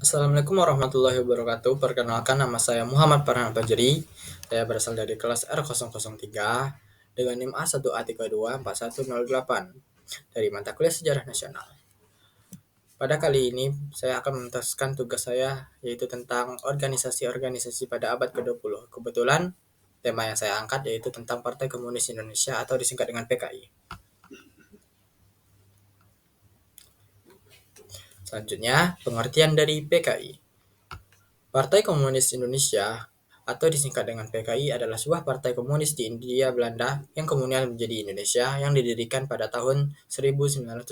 Assalamualaikum warahmatullahi wabarakatuh. Perkenalkan, nama saya Muhammad Farhan Fajri. Saya berasal dari kelas R003 dengan NIM A1A324108 dari mata kuliah Sejarah Nasional. Pada kali ini saya akan menuntaskan tugas saya, yaitu tentang organisasi-organisasi pada abad ke-20. Kebetulan tema yang saya angkat yaitu tentang Partai Komunis Indonesia atau disingkat dengan PKI. Selanjutnya, pengertian dari PKI. Partai Komunis Indonesia atau disingkat dengan PKI adalah sebuah partai komunis di Hindia Belanda yang kemudian menjadi Indonesia yang didirikan pada tahun 1920.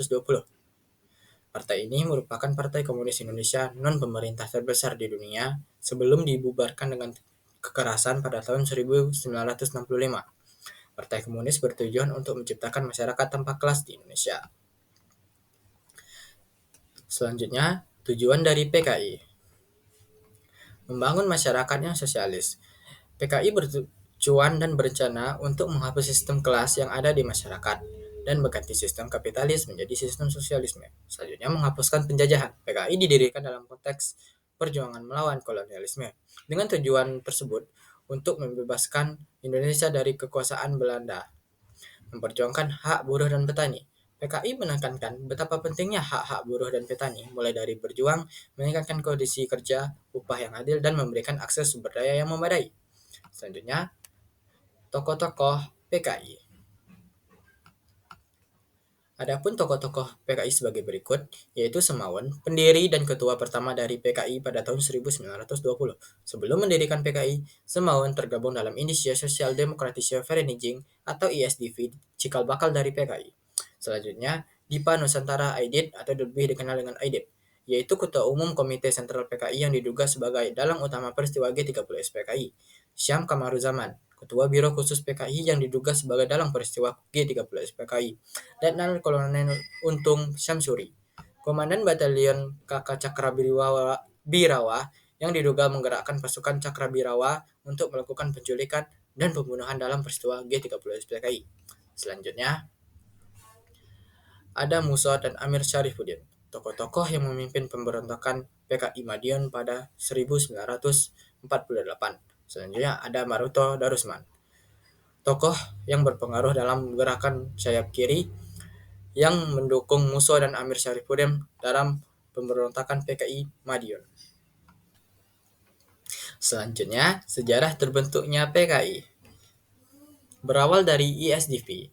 Partai ini merupakan partai komunis Indonesia non-pemerintah terbesar di dunia sebelum dibubarkan dengan kekerasan pada tahun 1965. Partai Komunis bertujuan untuk menciptakan masyarakat tanpa kelas di Indonesia. Selanjutnya, tujuan dari PKI. Membangun masyarakat yang sosialis. PKI bertujuan dan berencana untuk menghapus sistem kelas yang ada di masyarakat dan mengganti sistem kapitalis menjadi sistem sosialisme. Selanjutnya, menghapuskan penjajahan. PKI didirikan dalam konteks perjuangan melawan kolonialisme. Dengan tujuan tersebut, untuk membebaskan Indonesia dari kekuasaan Belanda, memperjuangkan hak buruh dan petani. PKI menekankan betapa pentingnya hak-hak buruh dan petani, mulai dari berjuang, meningkatkan kondisi kerja, upah yang adil, dan memberikan akses sumber daya yang memadai. Selanjutnya, tokoh-tokoh PKI. Adapun tokoh-tokoh PKI sebagai berikut, yaitu Semaun, pendiri dan ketua pertama dari PKI pada tahun 1920. Sebelum mendirikan PKI, Semaun tergabung dalam Indonesia Social Democratische Vereniging atau ISDV, cikal bakal dari PKI. Selanjutnya, Dipa Nusantara Aidit atau lebih dikenal dengan Aidit, yaitu ketua umum Komite Sentral PKI yang diduga sebagai dalang utama peristiwa G30 SPKI. Syam Kamaruzaman, Ketua Biro Khusus PKI yang diduga sebagai dalang peristiwa G30 SPKI. Letnan Kolonel Untung Syamsuri, Komandan Batalion KK Birawa yang diduga menggerakkan pasukan Cakrabirawa untuk melakukan penculikan dan pembunuhan dalam peristiwa G30 SPKI. Selanjutnya, ada Musa dan Amir Syarifuddin, tokoh-tokoh yang memimpin pemberontakan PKI Madiun pada 1948. Selanjutnya ada Maruto Darusman, tokoh yang berpengaruh dalam gerakan sayap kiri yang mendukung Musa dan Amir Syarifuddin dalam pemberontakan PKI Madiun. Selanjutnya, sejarah terbentuknya PKI. Berawal dari ISDV.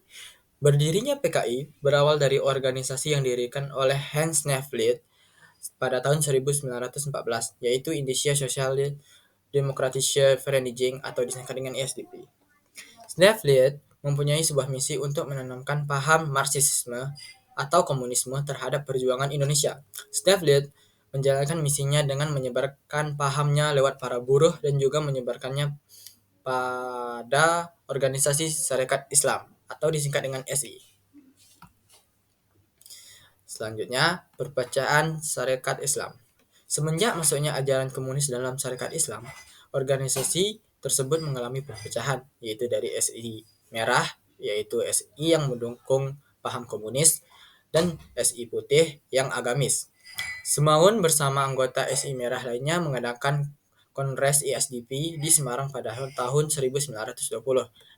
Berdirinya PKI berawal dari organisasi yang didirikan oleh Hans Nevlid pada tahun 1914, yaitu Indonesia Social Democratische Vereniging atau disingkat dengan ISDV. Nevlid mempunyai sebuah misi untuk menanamkan paham Marxisme atau komunisme terhadap perjuangan Indonesia. Nevlid menjalankan misinya dengan menyebarkan pahamnya lewat para buruh dan juga menyebarkannya pada organisasi Sarekat Islam atau disingkat dengan SI. Selanjutnya, perpecahan Sarekat Islam. Semenjak masuknya ajaran komunis dalam Sarekat Islam, organisasi tersebut mengalami perpecahan, yaitu dari SI merah, yaitu SI yang mendukung paham komunis, dan SI putih yang agamis. Semaun bersama anggota SI merah lainnya mengadakan Kongres ISDP di Semarang pada tahun 1920,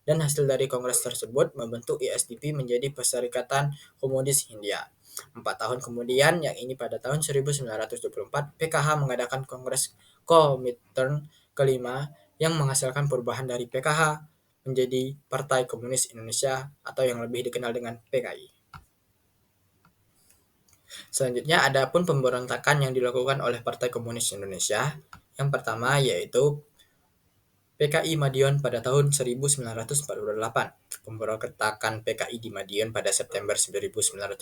dan hasil dari kongres tersebut membentuk ISDP menjadi Perserikatan Komunis Hindia. 4 tahun kemudian, yang ini pada tahun 1924, PKH mengadakan Kongres Komintern kelima yang menghasilkan perubahan dari PKH menjadi Partai Komunis Indonesia atau yang lebih dikenal dengan PKI. Selanjutnya, ada pun pemberontakan yang dilakukan oleh Partai Komunis Indonesia. Yang pertama yaitu PKI Madiun pada tahun 1948. Pemberontakan PKI di Madiun pada September 1948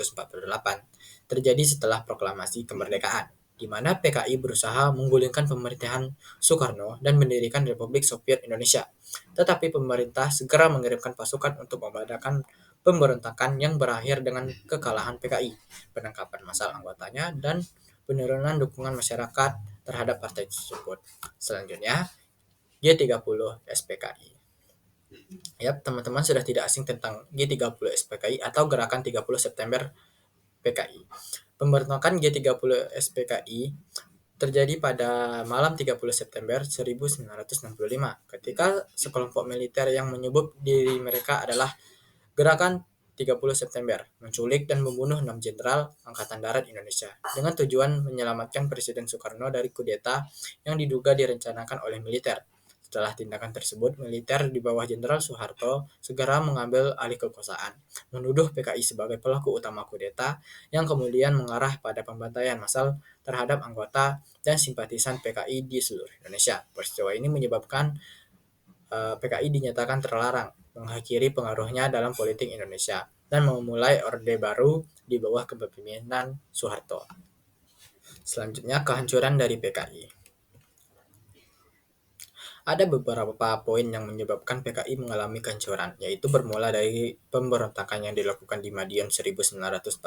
terjadi setelah proklamasi kemerdekaan, di mana PKI berusaha menggulingkan pemerintahan Soekarno dan mendirikan Republik Soviet Indonesia. Tetapi pemerintah segera mengirimkan pasukan untuk memadamkan pemberontakan yang berakhir dengan kekalahan PKI, penangkapan massal anggotanya, dan penurunan dukungan masyarakat terhadap partai tersebut. Selanjutnya, G30 SPKI. Yap, teman-teman sudah tidak asing tentang G30 SPKI atau Gerakan 30 September PKI. Pemberontakan G30 SPKI terjadi pada malam 30 September 1965 ketika sekelompok militer yang menyebut diri mereka adalah Gerakan 30 September menculik dan membunuh 6 jenderal Angkatan Darat Indonesia dengan tujuan menyelamatkan Presiden Soekarno dari kudeta yang diduga direncanakan oleh militer. Setelah tindakan tersebut, militer di bawah Jenderal Soeharto segera mengambil alih kekuasaan, menuduh PKI sebagai pelaku utama kudeta yang kemudian mengarah pada pembantaian massal terhadap anggota dan simpatisan PKI di seluruh Indonesia. Peristiwa ini menyebabkan PKI dinyatakan terlarang mengakhiri pengaruhnya dalam politik Indonesia dan memulai Orde Baru di bawah kepemimpinan Soeharto. Selanjutnya, kehancuran dari PKI. Ada beberapa poin yang menyebabkan PKI mengalami kehancuran, yaitu bermula dari pemberontakan yang dilakukan di Madiun 1948.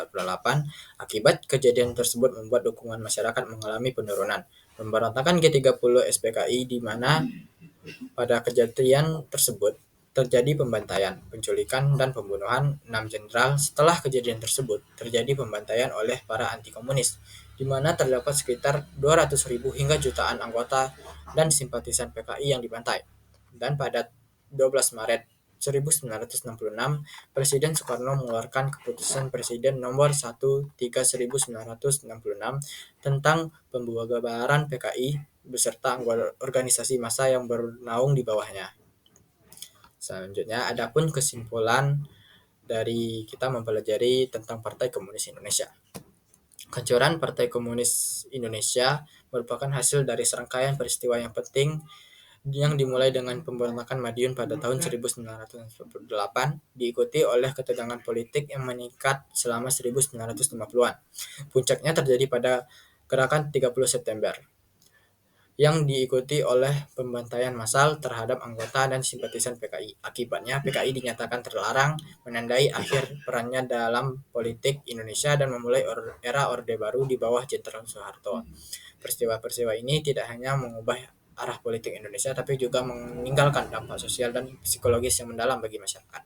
Akibat kejadian tersebut membuat dukungan masyarakat mengalami penurunan. Pemberontakan G30 SPKI di mana pada kejadian tersebut terjadi pembantaian, penculikan, dan pembunuhan 6 jenderal. Setelah kejadian tersebut, terjadi pembantaian oleh para anti-komunis, di mana terdapat sekitar 200.000 hingga jutaan anggota dan simpatisan PKI yang dibantai. Dan pada 12 Maret 1966, Presiden Soekarno mengeluarkan keputusan Presiden nomor 13/1966 tentang pembubaran PKI beserta anggota organisasi massa yang bernaung di bawahnya. Selanjutnya, adapun kesimpulan dari kita mempelajari tentang Partai Komunis Indonesia. Kehancuran Partai Komunis Indonesia merupakan hasil dari serangkaian peristiwa yang penting yang dimulai dengan pemberontakan Madiun pada tahun 1948, diikuti oleh ketegangan politik yang meningkat selama 1950-an. Puncaknya terjadi pada Gerakan 30 September yang diikuti oleh pembantaian massal terhadap anggota dan simpatisan PKI. Akibatnya, PKI dinyatakan terlarang, menandai akhir perannya dalam politik Indonesia dan memulai era Orde Baru di bawah Jenderal Soeharto. Peristiwa-peristiwa ini tidak hanya mengubah arah politik Indonesia, tapi juga meninggalkan dampak sosial dan psikologis yang mendalam bagi masyarakat.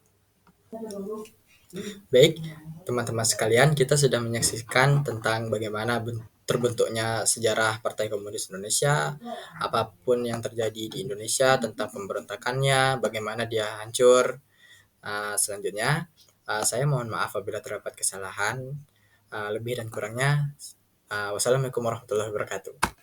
Baik, teman-teman sekalian, kita sudah menyaksikan tentang bagaimana terbentuknya sejarah Partai Komunis Indonesia, apapun yang terjadi di Indonesia tentang pemberontakannya, bagaimana dia hancur. Selanjutnya, saya mohon maaf apabila terdapat kesalahan. Lebih dan kurangnya, wassalamualaikum warahmatullahi wabarakatuh.